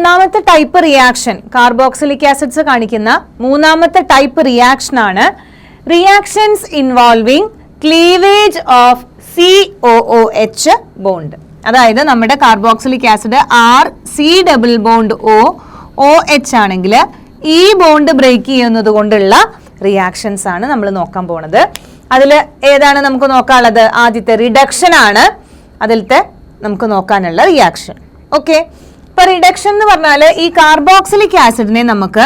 മൂന്നാമത്തെ type reaction, carboxylic acids കാണിക്കുന്ന മൂന്നാമത്തെ ടൈപ്പ് റിയാക്ഷൻ ആണ് reactions involving cleavage of COOH bond. അതായത് നമ്മുടെ കാർബോക്സിലിക് ആസിഡ് RC≡OH ആണെങ്കിൽ ഈ ബോണ്ട് ബ്രേക്ക് ചെയ്യുന്നത് കൊണ്ടുള്ള റിയാക്ഷൻസ് ആണ് നമ്മൾ നോക്കാൻ പോണത്. അതിൽ ഏതാണ് നമുക്ക് നോക്കാനുള്ളത്? ആദ്യത്തെ റിഡക്ഷൻ ആണ് അതിലത്തെ നമുക്ക് നോക്കാനുള്ള റിയാക്ഷൻ. ഓക്കെ, ഇപ്പൊ റിഡക്ഷൻ എന്ന് പറഞ്ഞാൽ ഈ കാർബോക്സിലിക് ആസിഡിനെ നമുക്ക്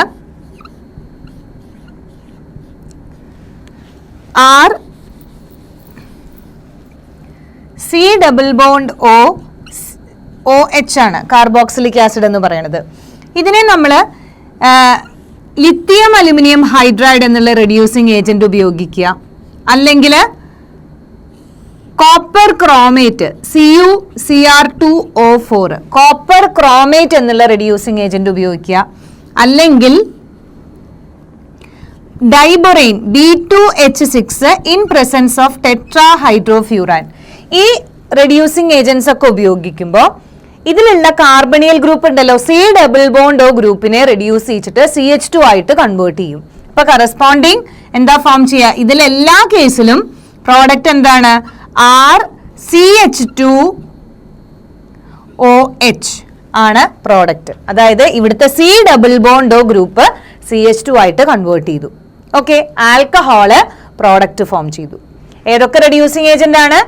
RC≡OH ആണ് കാർബോക്സിലിക് ആസിഡ് എന്ന് പറയുന്നത്. ഇതിനെ നമ്മൾ ലിത്തിയം അലുമിനിയം ഹൈഡ്രൈഡ് എന്നുള്ള റെഡ്യൂസിങ് ഏജന്റ് ഉപയോഗിക്കുക, അല്ലെങ്കിൽ copper chromate CuCr2O4 copper chromate എന്നുള്ള റെഡ്യൂസിങ് ഏജന്റ് ഉപയോഗിക്കുക, അല്ലെങ്കിൽ diborane B2H6 in presence of ടെട്രാഹൈഡ്രോഫ്യൂറാൻ. ഈ റെഡ്യൂസിങ് ഏജന്റ്സ് ഒക്കെ ഉപയോഗിക്കുമ്പോൾ ഇതിലുള്ള കാർബണിയൽ ഗ്രൂപ്പ് ഉണ്ടല്ലോ, C≡O ഗ്രൂപ്പിനെ റെഡ്യൂസ് ചെയ്തിട്ട് CH2 ആയിട്ട് കൺവേർട്ട് ചെയ്യും. ഇപ്പൊ കറസ്പോണ്ടിങ് എന്താ ഫോം ചെയ്യുക? ഇതിലെല്ലാ കേസിലും പ്രോഡക്റ്റ് എന്താണ്? RCH2OH ആണ് പ്രോഡക്റ്റ്. അതായത് ഇവിടുത്തെ C≡O ഗ്രൂപ്പ് CH2 ആയിട്ട് കൺവേർട്ട് ചെയ്തു. ഓക്കെ, ആൽക്കഹോള് പ്രോഡക്റ്റ് ഫോം ചെയ്തു. ഏതൊക്കെ റെഡ്യൂസിങ് ഏജന്റ് ആണ്?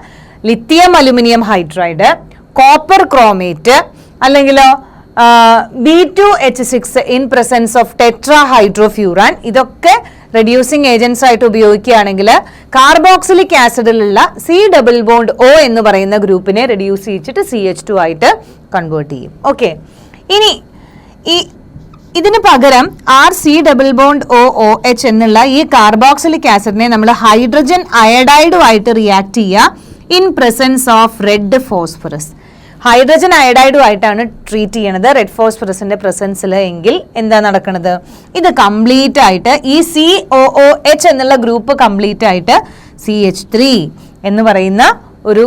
Lithium aluminium hydride, copper chromate, അല്ലെങ്കിലോ B2H6 ഇൻ പ്രസൻസ് ഓഫ് ടെട്രാഹൈഡ്രോഫ്യൂറാൻ. ഇതൊക്കെ റെഡ്യൂസിങ് ഏജന്റ്സ് ആയിട്ട് ഉപയോഗിക്കുകയാണെങ്കിൽ കാർബോക്സിലിക് ആസിഡിലുള്ള C≡O എന്ന് പറയുന്ന ഗ്രൂപ്പിനെ റെഡ്യൂസ് ചെയ്തിട്ട് CH2 ആയിട്ട് കൺവേർട്ട് ചെയ്യും. ഓക്കെ, ഇനി ഇതിന് പകരം RC≡OOH എന്നുള്ള ഈ കാർബോക്സിലിക് ആസിഡിനെ നമ്മൾ ഹൈഡ്രജൻ അയഡൈഡുമായിട്ട് റിയാക്ട് ചെയ്യുക in presence of red phosphorus. Hydrogen അയഡൈഡുമായിട്ടാണ് ട്രീറ്റ് ചെയ്യണത് റെഡ് ഫോസ്ഫറസിന്റെ പ്രസൻസിൽ എങ്കിൽ എന്താ നടക്കുന്നത്? ഇത് കംപ്ലീറ്റ് ആയിട്ട് ഈ COOH എന്നുള്ള ഗ്രൂപ്പ് കംപ്ലീറ്റ് ആയിട്ട് CH3 എന്ന് പറയുന്ന ഒരു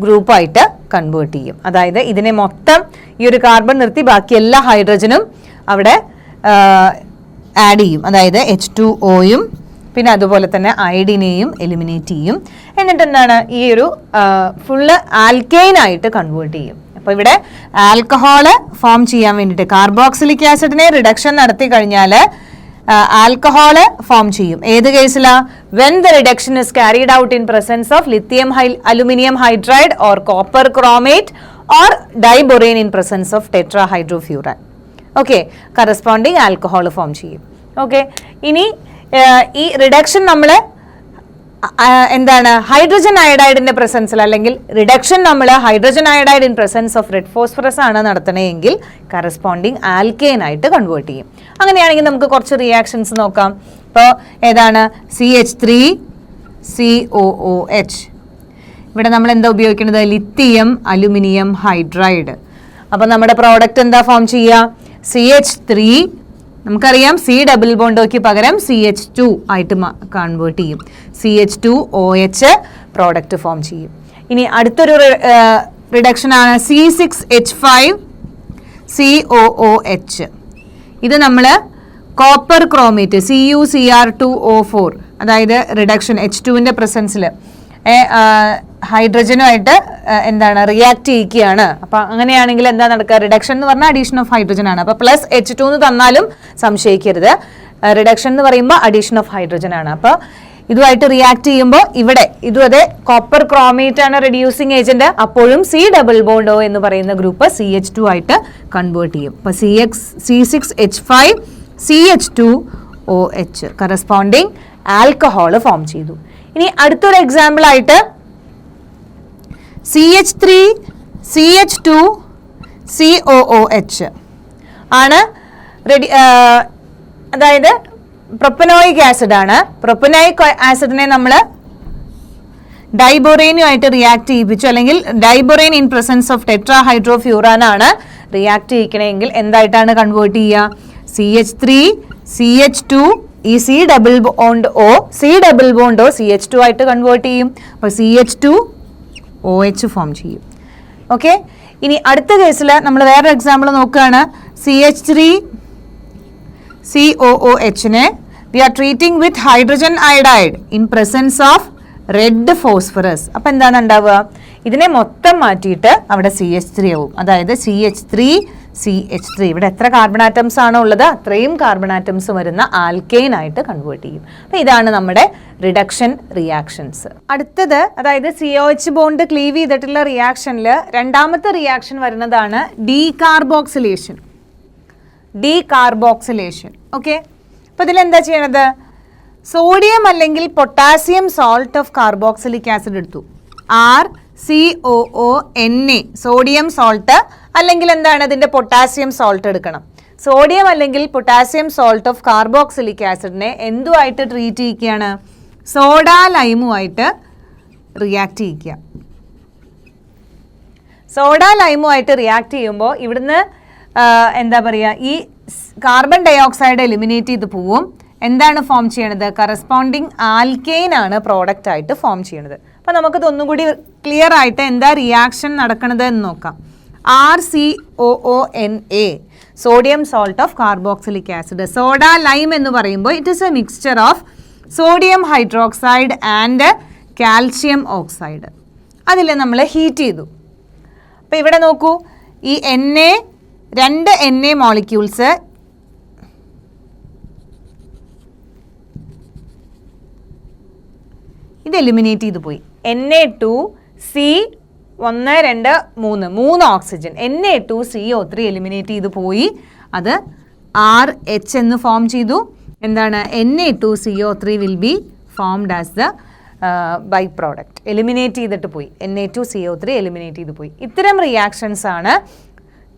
ഗ്രൂപ്പായിട്ട് കൺവേർട്ട് ചെയ്യും. അതായത് ഇതിനെ മൊത്തം ഈ ഒരു കാർബൺ നിർത്തി ബാക്കി എല്ലാ ഹൈഡ്രജനും അവിടെ ആഡ് ചെയ്യും. അതായത് H2Oയും പിന്നെ അതുപോലെ തന്നെ അയഡിനെയും എലിമിനേറ്റ് ചെയ്യും. എന്നിട്ട് എന്താണ്? ഈ ഒരു ഫുള്ള് ആൽക്കൈൻ ആയിട്ട് കൺവേർട്ട് ചെയ്യും. അപ്പോൾ ഇവിടെ ആൽക്കഹോള് ഫോം ചെയ്യാൻ വേണ്ടിയിട്ട് കാർബോക്സിലിക് ആസിഡിനെ റിഡക്ഷൻ നടത്തി കഴിഞ്ഞാൽ ആൽക്കഹോള് ഫോം ചെയ്യും. ഏത് കേസിലാ? When the reduction is carried out in presence of lithium aluminium hydride or copper chromate or diborane in presence of tetrahydrofuran. Okay, corresponding alcohol form ചെയ്യും. Okay, ഇനി ഈ റിഡക്ഷൻ നമ്മൾ എന്താണ്? ഹൈഡ്രജൻ അയഡൈഡിന്റെ പ്രസൻസിൽ, അല്ലെങ്കിൽ റിഡക്ഷൻ നമ്മൾ hydrogen iodide in presence of red phosphorus ആണ് നടത്തണമെങ്കിൽ corresponding alkane ആയിട്ട് കൺവേർട്ട് ചെയ്യും. അങ്ങനെയാണെങ്കിൽ നമുക്ക് കുറച്ച് റിയാക്ഷൻസ് നോക്കാം. ഇപ്പോൾ ഏതാണ്? CH3COOH. ഇവിടെ നമ്മൾ എന്താ ഉപയോഗിക്കുന്നത്? Lithium aluminium hydride. അപ്പോൾ നമ്മുടെ പ്രോഡക്റ്റ് എന്താ ഫോം ചെയ്യുക? CH3, നമുക്കറിയാം C≡O പകരം CH2 ആയിട്ട് കൺവേർട്ട് ചെയ്യും. CH2OH പ്രോഡക്റ്റ് ഫോം ചെയ്യും. ഇനി അടുത്തൊരു റിഡക്ഷൻ ആണ് C6H5COOH. ഇത് നമ്മൾ കോപ്പർ ക്രോമേറ്റ് CuCr2O4, അതായത് റിഡക്ഷൻ H2ന്റെ പ്രസൻസിൽ ഹൈഡ്രജനുമായിട്ട് എന്താണ് റിയാക്ട് ചെയ്യിക്കുകയാണ്. അപ്പൊ അങ്ങനെയാണെങ്കിൽ എന്താ നടക്കുക? റിഡക്ഷൻ എന്ന് പറഞ്ഞാൽ അഡീഷൻ ഓഫ് ഹൈഡ്രജൻ ആണ്. അപ്പൊ പ്ലസ് H2 എന്ന് തന്നാലും സംശയിക്കരുത്. റിഡക്ഷൻ എന്ന് പറയുമ്പോൾ അഡീഷൻ ഓഫ് ഹൈഡ്രജൻ ആണ്. അപ്പൊ ഇതുമായിട്ട് റിയാക്ട് ചെയ്യുമ്പോൾ ഇവിടെ ഇതും അതെ കോപ്പർ ക്രോമേറ്റ് ആണ് റെഡ്യൂസിങ് ഏജന്റ്. അപ്പോഴും C≡O എന്ന് പറയുന്ന ഗ്രൂപ്പ് CH2 ആയിട്ട് കൺവേർട്ട് ചെയ്യും. അപ്പൊ C6H5CH2OH കറസ്പോണ്ടിങ് ആൽക്കഹോൾ ഫോം ചെയ്തു. ഇനി അടുത്തൊരു എക്സാമ്പിൾ ആയിട്ട് CH3CH2COOH ആണ്. അതായത് പ്രൊപ്പനോയിക് ആസിഡ് ആണ്. പ്രൊപ്പനോയിക് ആസിഡിനെ നമ്മൾ ഡൈബൊറൈനുമായിട്ട് റിയാക്ട് ചെയ്യിപ്പിച്ചു, അല്ലെങ്കിൽ ഡൈബൊറൈൻ ഇൻ പ്രസൻസ് ഓഫ് ടെട്രാഹൈഡ്രോഫ്യൂറാൻ ആണ് റിയാക്ട് ചെയ്യിക്കണമെങ്കിൽ എന്തായിട്ടാണ് കൺവേർട്ട് ചെയ്യുക? CH3CH2 ഈ C≡O CH2 ആയിട്ട് കൺവേർട്ട് ചെയ്യും. അപ്പോൾ CH2OH ഫോം ചെയ്യും. ഓക്കെ, ഇനി അടുത്ത കേസിൽ നമ്മൾ വേറൊരു എക്സാമ്പിൾ നോക്കുകയാണ്. CH3COOHനെ we are treating with hydrogen iodide in presence of red phosphorus. അപ്പം എന്താണ് ഉണ്ടാവുക? ഇതിനെ മൊത്തം മാറ്റിയിട്ട് അവിടെ CH3 ആവും. അതായത് CH3 ഇവിടെ എത്ര കാർബൺ ആറ്റംസ് ആണോ ഉള്ളത് അത്രയും കാർബൺ ആറ്റംസ് വരുന്ന ആൽക്കെയിൻ ആയിട്ട് കൺവേർട്ട് ചെയ്യും. അപ്പം ഇതാണ് നമ്മുടെ റിഡക്ഷൻ റിയാക്ഷൻസ്. അടുത്തത് അതായത് COH ബോണ്ട് ക്ലീവ് ചെയ്തിട്ടുള്ള റിയാക്ഷനിൽ രണ്ടാമത്തെ റിയാക്ഷൻ വരുന്നതാണ് ഡീകാർബോക്സിലേഷൻ. ഓക്കെ, അപ്പോൾ ഇതിലെന്താ ചെയ്യണത്? സോഡിയം അല്ലെങ്കിൽ potassium salt of carboxylic acid എടുത്തു. RCOONA സോഡിയം സോൾട്ട് അല്ലെങ്കിൽ എന്താണ് ഇതിൻ്റെ പൊട്ടാസ്യം സോൾട്ട് എടുക്കണം. സോഡിയം അല്ലെങ്കിൽ പൊട്ടാസ്യം സോൾട്ട് ഓഫ് കാർബോക്സിലിക് ആസിഡിനെ എന്തുമായിട്ട് ട്രീറ്റ് ചെയ്യിക്കുകയാണ്? സോഡ ലൈമുമായിട്ട് റിയാക്ട് ചെയ്യിക്കുക. സോഡ ലൈമുമായിട്ട് റിയാക്ട് ചെയ്യുമ്പോൾ ഇവിടുന്ന് എന്താ പറയുക, ഈ കാർബൺ ഡയോക്സൈഡ് എലിമിനേറ്റ് ചെയ്ത് പോവും. എന്താണ് ഫോം ചെയ്യണത്? കറസ്പോണ്ടിങ് ആൽക്കെയിൻ ആണ് പ്രോഡക്റ്റ് ആയിട്ട് ഫോം ചെയ്യണത്. അപ്പോൾ നമുക്കത് ഒന്നുകൂടി ക്ലിയർ ആയിട്ട് എന്താ റിയാക്ഷൻ നടക്കണത് എന്ന് നോക്കാം. RCOONA sodium salt of carboxylic acid. Soda lime എന്ന് പറയുമ്പോൾ it is A mixture of sodium hydroxide and calcium oxide. അതിൽ നമ്മൾ ഹീറ്റ് ചെയ്തു. അപ്പോൾ ഇവിടെ നോക്കൂ, ഈ രണ്ട് NA മോളിക്യൂൾസ് ഇത് എലിമിനേറ്റ് ചെയ്ത് പോയി. Na2C1 2 3 ഓക്സിജൻ, Na2CO3 എലിമിനേറ്റ് ചെയ്ത് പോയി. അത് RH എന്ന് ഫോം ചെയ്തു. എന്താണ്? Na2CO3 will be formed as the by product. Eliminate ചെയ്തിട്ട് പോയി. Na2CO3 എലിമിനേറ്റ് ചെയ്ത് പോയി. ഇത്തരം റിയാക്ഷൻസ് ആണ്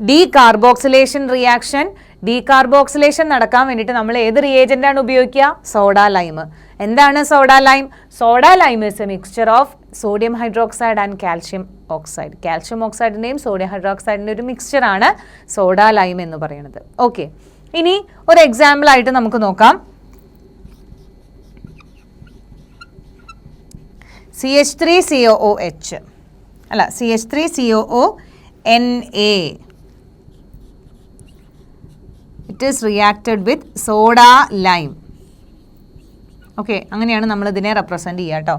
ഡീകാർബോക്സിലേഷൻ റിയാക്ഷൻ. ഡീകാർബോക്സിലേഷൻ നടക്കാൻ വേണ്ടിയിട്ട് നമ്മൾ ഏത് റിയേജൻ്റാണ് ഉപയോഗിക്കുക? Soda lime. എന്താണ് soda lime? Soda lime is a mixture of sodium hydroxide and calcium oxide. Calcium ഓക്സൈഡിൻ്റെയും സോഡിയം ഹൈഡ്രോക്സൈഡിൻ്റെ ഒരു മിക്സ്ചറാണ് സോഡ ലൈം എന്ന് പറയുന്നത്. ഓക്കെ, ഇനി ഒരു എക്സാമ്പിൾ ആയിട്ട് നമുക്ക് നോക്കാം. CH3COOH അല്ല, CH3COONA. It is reacted with soda lime. Okay, അങ്ങനെയാണ് നമ്മൾ ഇതിനെ റെപ്രസെൻറ്റ് ചെയ്യുക കേട്ടോ.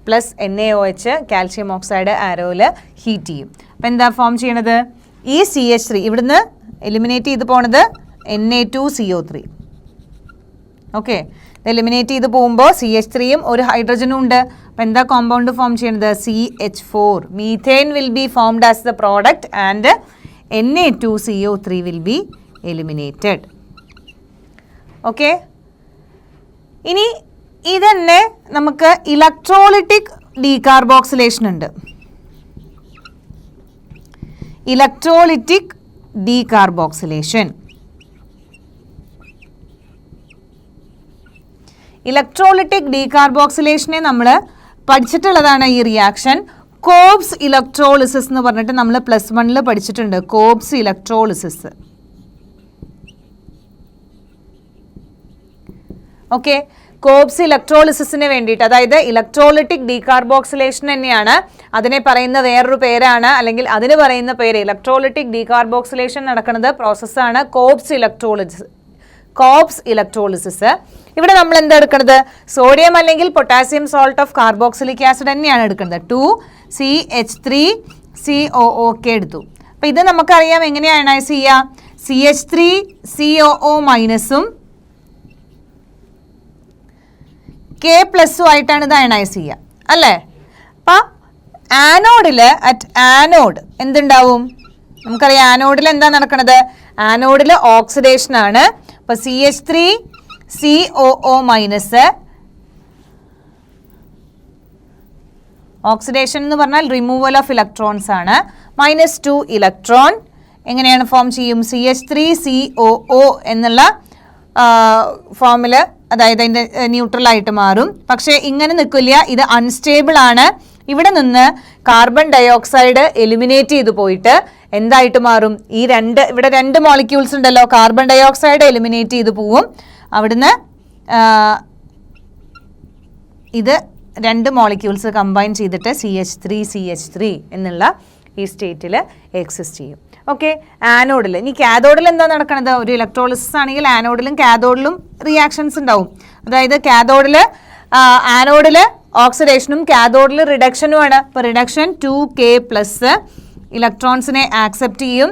പ്ലസ് NaOH കാൽഷ്യം ഓക്സൈഡ് ആരോയിൽ ഹീറ്റ് ചെയ്യും. അപ്പോൾ എന്താ ഫോം ചെയ്യണത്? ഈ CH3 ഇവിടുന്ന് എലിമിനേറ്റ് ചെയ്ത് പോണത് Na2CO3. ഓക്കെ, ഇത് എലിമിനേറ്റ് ചെയ്ത് പോകുമ്പോൾ CH3യും ഒരു ഹൈഡ്രജനും ഉണ്ട്. അപ്പോൾ എന്താ കോമ്പൗണ്ട് ഫോം ചെയ്യണത്? CH4. Methane will be formed as the product and Na2CO3 will B eliminated. Okay, ഇനി ഇതന്നെ നമുക്ക് ഇലക്ട്രോളിറ്റിക് ഡീകാർബോക്സിലേഷൻ ഉണ്ട്. Electrolytic decarboxylation. ഇലക്ട്രോളിറ്റിക് ഡീകാർബോക്സിലേഷനെ നമ്മൾ പഠിച്ചിട്ടുള്ളതാണ് ഈ റിയാക്ഷൻ. കോബ്സ് ഇലക്ട്രോളിസിസ് എന്ന് പറഞ്ഞിട്ട് നമ്മൾ +1 പഠിച്ചിട്ടുണ്ട്. കോബ്സ് ഇലക്ട്രോളിസിസ്. ഓക്കെ, കോബ്സ് ഇലക്ട്രോളിസിസിന് വേണ്ടിയിട്ട്, അതായത് ഇലക്ട്രോളിറ്റിക് ഡീകാർബോക്സിലേഷൻ തന്നെയാണ്. അതിനെ പറയുന്ന വേറൊരു പേരാണ്, അല്ലെങ്കിൽ അതിന് പറയുന്ന പേര് ഇലക്ട്രോളിറ്റിക് ഡീകാർബോക്സിലേഷൻ നടക്കുന്നത് പ്രോസസ്സാണ് കോബ്സ് ഇലക്ട്രോളിസിസ്. ഇവിടെ നമ്മൾ എന്താ എടുക്കുന്നത്? സോഡിയം അല്ലെങ്കിൽ potassium salt of carboxylic acid തന്നെയാണ് എടുക്കുന്നത്. 2CH3COOK എടുത്തു. അപ്പോൾ ഇത് നമുക്കറിയാം എങ്ങനെയാണ് അയണൈസ് ചെയ്യുക? CH3COO- K+ ആയിട്ടാണ് ഇത് അയണൈസ് ചെയ്യുക അല്ലേ? അപ്പം ആനോഡ് എന്തുണ്ടാവും? നമുക്കറിയാം ആനോഡിൽ എന്താ നടക്കുന്നത്? ആനോഡിൽ ഓക്സിഡേഷൻ ആണ്. അപ്പോൾ CH3COO- ഓക്സിഡേഷൻ എന്ന് പറഞ്ഞാൽ റിമൂവൽ ഓഫ് ഇലക്ട്രോൺസ് ആണ്. -2 ഇലക്ട്രോൺ എങ്ങനെയാണ് ഫോം ചെയ്യും? CH3COO എന്നുള്ള ഫോമിൽ, അതായത് അതിൻ്റെ ന്യൂട്രലായിട്ട് മാറും. പക്ഷേ ഇങ്ങനെ നിൽക്കില്ല, ഇത് അൺസ്റ്റേബിൾ ആണ്. ഇവിടെ നിന്ന് കാർബൺ ഡയോക്സൈഡ് എലിമിനേറ്റ് ചെയ്ത് പോയിട്ട് എന്തായിട്ട് മാറും? ഇവിടെ 2 മോളിക്യൂൾസ് ഉണ്ടല്ലോ, കാർബൺ ഡയോക്സൈഡ് എലിമിനേറ്റ് ചെയ്ത് പോവും. അവിടുന്ന് ഇത് 2 മോളിക്യൂൾസ് കമ്പൈൻ ചെയ്തിട്ട് CH3 എന്നുള്ള ഈ സ്റ്റേറ്റിൽ എക്സിസ്റ്റ് ചെയ്യും. ഓക്കെ, ആനോഡിൽ ഇനി കാഥോഡിൽ എന്താ നടക്കുന്നത്? ഒരു ഇലക്ട്രോളിസിസ് ആണെങ്കിൽ ആനോഡിലും കാഥോഡിലും റിയാക്ഷൻസ് ഉണ്ടാവും. അതായത് കാഥോഡിൽ ആനോഡിൽ ഓക്സിഡേഷനും കാഥോഡിൽ റിഡക്ഷനുമാണ്. അപ്പോൾ റിഡക്ഷൻ 2K+ ഇലക്ട്രോൺസിനെ ആക്സെപ്റ്റ് ചെയ്യും.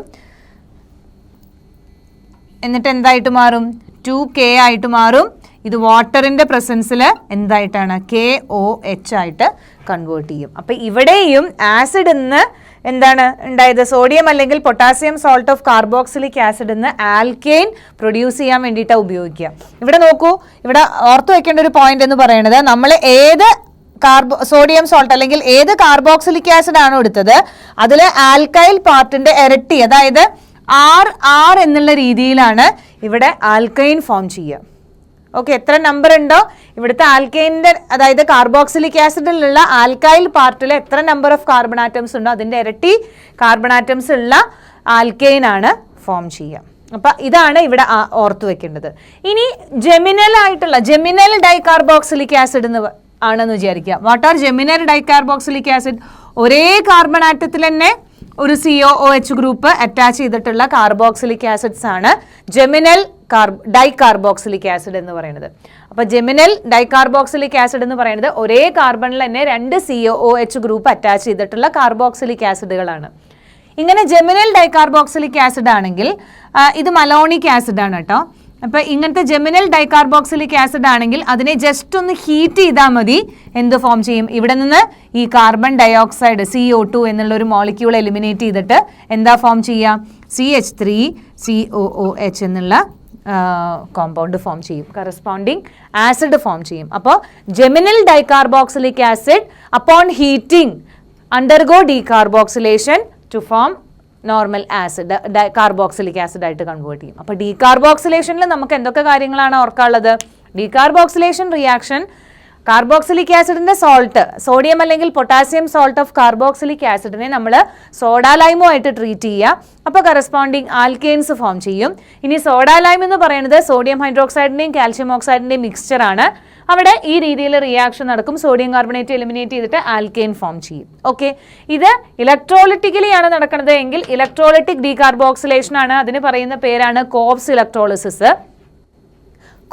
എന്നിട്ട് എന്തായിട്ട് മാറും? 2K ആയിട്ട് മാറും. ഇത് വാട്ടറിൻ്റെ പ്രസൻസിൽ എന്തായിട്ടാണ്? KOH ആയിട്ട് കൺവേർട്ട് ചെയ്യും. അപ്പം ഇവിടെയും ആസിഡ് നിന്ന് എന്താണ് ഉണ്ടായത്? സോഡിയം അല്ലെങ്കിൽ potassium salt of carboxylic acid നിന്ന് ആൽക്കെയിൻ പ്രൊഡ്യൂസ് ചെയ്യാൻ വേണ്ടിയിട്ടാണ് ഉപയോഗിക്കുക. ഇവിടെ നോക്കൂ, ഇവിടെ ഓർത്ത് വെക്കേണ്ട ഒരു പോയിന്റ് എന്ന് പറയുന്നത്, നമ്മൾ ഏത് സോഡിയം സോൾട്ട് അല്ലെങ്കിൽ ഏത് കാർബോക്സിലിക് ആസിഡ് ആണോ എടുത്തത് അതിൽ ആൽക്കൈൽ പാർട്ടിന്റെ ഇരട്ടി, അതായത് R എന്നുള്ള രീതിയിലാണ് ഇവിടെ ആൽക്കൈൻ ഫോം ചെയ്യുക. ഓക്കെ, എത്ര നമ്പർ ഉണ്ടോ ഇവിടുത്തെ ആൽക്കൈൻ്റെ, അതായത് കാർബോക്സിലിക് ആസിഡിലുള്ള ആൽക്കൈൽ പാർട്ടിൽ എത്ര നമ്പർ ഓഫ് കാർബൺ ആറ്റംസ് ഉണ്ടോ അതിൻ്റെ ഇരട്ടി കാർബൺ ആറ്റംസ് ഉള്ള ആൽക്കൈൻ ആണ് ഫോം ചെയ്യുക. അപ്പം ഇതാണ് ഇവിടെ ഓർത്തു വെക്കേണ്ടത്. ഇനി ജെമിനൽ ഡൈകാർബോക്സിലിക് ആസിഡ് എന്ന് ആണെന്ന് വിചാരിക്കുക. What are geminal dicarboxylic acid? ഒരേ കാർബൺ ആറ്റത്തിൽ തന്നെ ഒരു COOH ഗ്രൂപ്പ് അറ്റാച്ച് ചെയ്തിട്ടുള്ള കാർബോക്സിലിക് ആസിഡ്സ് ആണ് ജെമിനൽ ഡൈകാർബോക്സിലിക് ആസിഡ് എന്ന് പറയുന്നത്. അപ്പോൾ ജെമിനൽ ഡൈകാർബോക്സിലിക് ആസിഡ് എന്ന് പറയുന്നത് ഒരേ കാർബണിൽ തന്നെ 2 COOH ഗ്രൂപ്പ് അറ്റാച്ച് ചെയ്തിട്ടുള്ള കാർബോക്സിലിക് ആസിഡുകളാണ്. ഇങ്ങനെ ജെമിനൽ ഡൈകാർബോക്സിലിക് ആസിഡ് ആണെങ്കിൽ ഇത് മലോണിക് ആസിഡ് ആണ് കേട്ടോ. അപ്പോൾ ഇങ്ങനത്തെ ജെമിനൽ ഡൈകാർബോക്സിലിക് ആസിഡ് ആണെങ്കിൽ അതിനെ ജസ്റ്റ് ഒന്ന് ഹീറ്റ് ചെയ്താൽ മതി. എന്ത് ഫോം ചെയ്യും? ഇവിടെ നിന്ന് ഈ കാർബൺ ഡയോക്സൈഡ് CO2 എന്നുള്ള ഒരു മോളിക്യൂൾ എലിമിനേറ്റ് ചെയ്തിട്ട് എന്താ ഫോം ചെയ്യുക? CH3COOH എന്നുള്ള കോമ്പൗണ്ട് ഫോം ചെയ്യും, കറസ്പോണ്ടിങ് ആസിഡ് ഫോം ചെയ്യും. അപ്പോൾ geminal dicarboxylic acid upon heating undergo decarboxylation to form normal acid, carboxylic acid ആയിട്ട് കൺവേർട്ട് ചെയ്യും. അപ്പോൾ ഡീകാർബോക്സിലേഷനിൽ നമുക്ക് എന്തൊക്കെ കാര്യങ്ങളാണ് ഓർക്കാനുള്ളത്? ഡീകാർബോക്സിലേഷൻ റിയാക്ഷൻ കാർബോക്സിലിക് ആസിഡിന്റെ സോൾട്ട്, സോഡിയം അല്ലെങ്കിൽ പൊട്ടാസ്യം സോൾട്ട് ഓഫ് കാർബോക്സിലിക് ആസിഡിനെ നമ്മൾ സോഡ ലൈമോ ആയിട്ട് ട്രീറ്റ് ചെയ്യുക. അപ്പോൾ കറസ്പോണ്ടിങ് ആൽക്കെയിൻസ് ഫോം ചെയ്യും. ഇനി സോഡ ലൈം എന്ന് പറയുന്നത് സോഡിയം ഹൈഡ്രോക്സൈഡിന്റെയും കാൽഷ്യം ഓക്സൈഡിന്റെയും മിക്സ്ചർ ആണ്. അവിടെ ഈ രീതിയിൽ റിയാക്ഷൻ നടക്കും. സോഡിയം കാർബണേറ്റ് എലിമിനേറ്റ് ചെയ്തിട്ട് ആൽക്കെയിൻ ഫോം ചെയ്യും. ഓക്കെ, ഇത് ഇലക്ട്രോളിറ്റിക്കലി ആണ് നടക്കുന്നത് എങ്കിൽ ഇലക്ട്രോളിറ്റിക് ഡീകാർബോക്സിലേഷൻ ആണ്. അതിന് പറയുന്ന പേരാണ് കോപ്സ് ഇലക്ട്രോളിസിസ്.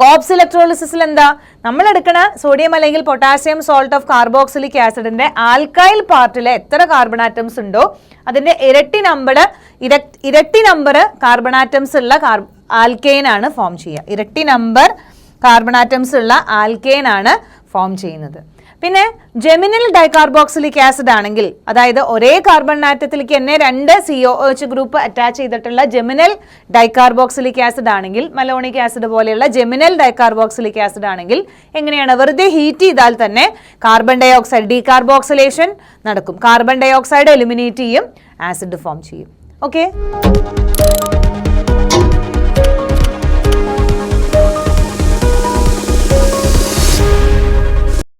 കോപ്സ് ഇലക്ട്രോളിസിസിൽ എന്താ? നമ്മൾ എടുക്കണ സോഡിയം അല്ലെങ്കിൽ പൊട്ടാസ്യം സോൾട്ട് ഓഫ് കാർബോക്സിലിക് ആസിഡിന്റെ ആൽക്കൈൽ പാർട്ടിൽ എത്ര കാർബൺ ആറ്റംസ് ഉണ്ടോ അതിന്റെ ഇരട്ടി നമ്പർ കാർബൺ ആറ്റംസ് ഉള്ള ആൽക്കെയിൻ ആണ് ഫോം ചെയ്യുക. ഇരട്ടി നമ്പർ കാർബൺ ആറ്റംസ് ഉള്ള ആൽക്കെയിൻ ആണ് ഫോം ചെയ്യുന്നത്. പിന്നെ ജെമിനൽ ഡൈകാർബോക്സിലിക് ആസിഡ് ആണെങ്കിൽ, അതായത് ഒരേ കാർബൺ ആറ്റത്തിലേക്ക് തന്നെ 2 COOH ഗ്രൂപ്പ് അറ്റാച്ച് ചെയ്തിട്ടുള്ള ജെമിനൽ ഡൈകാർബോക്സിലിക് ആസിഡ് ആണെങ്കിൽ, മലോണിക് ആസിഡ് പോലെയുള്ള ജെമിനൽ ഡൈകാർബോക്സിലിക് ആസിഡ് ആണെങ്കിൽ എങ്ങനെയാണ്? വെറുതെ ഹീറ്റ് ചെയ്താൽ തന്നെ കാർബൺ ഡയോക്സൈഡ് ഡീകാർബോക്സിലേഷൻ നടക്കും. കാർബൺ ഡയോക്സൈഡ് എലിമിനേറ്റ് ചെയ്യും, ആസിഡ് ഫോം ചെയ്യും. ഓക്കെ.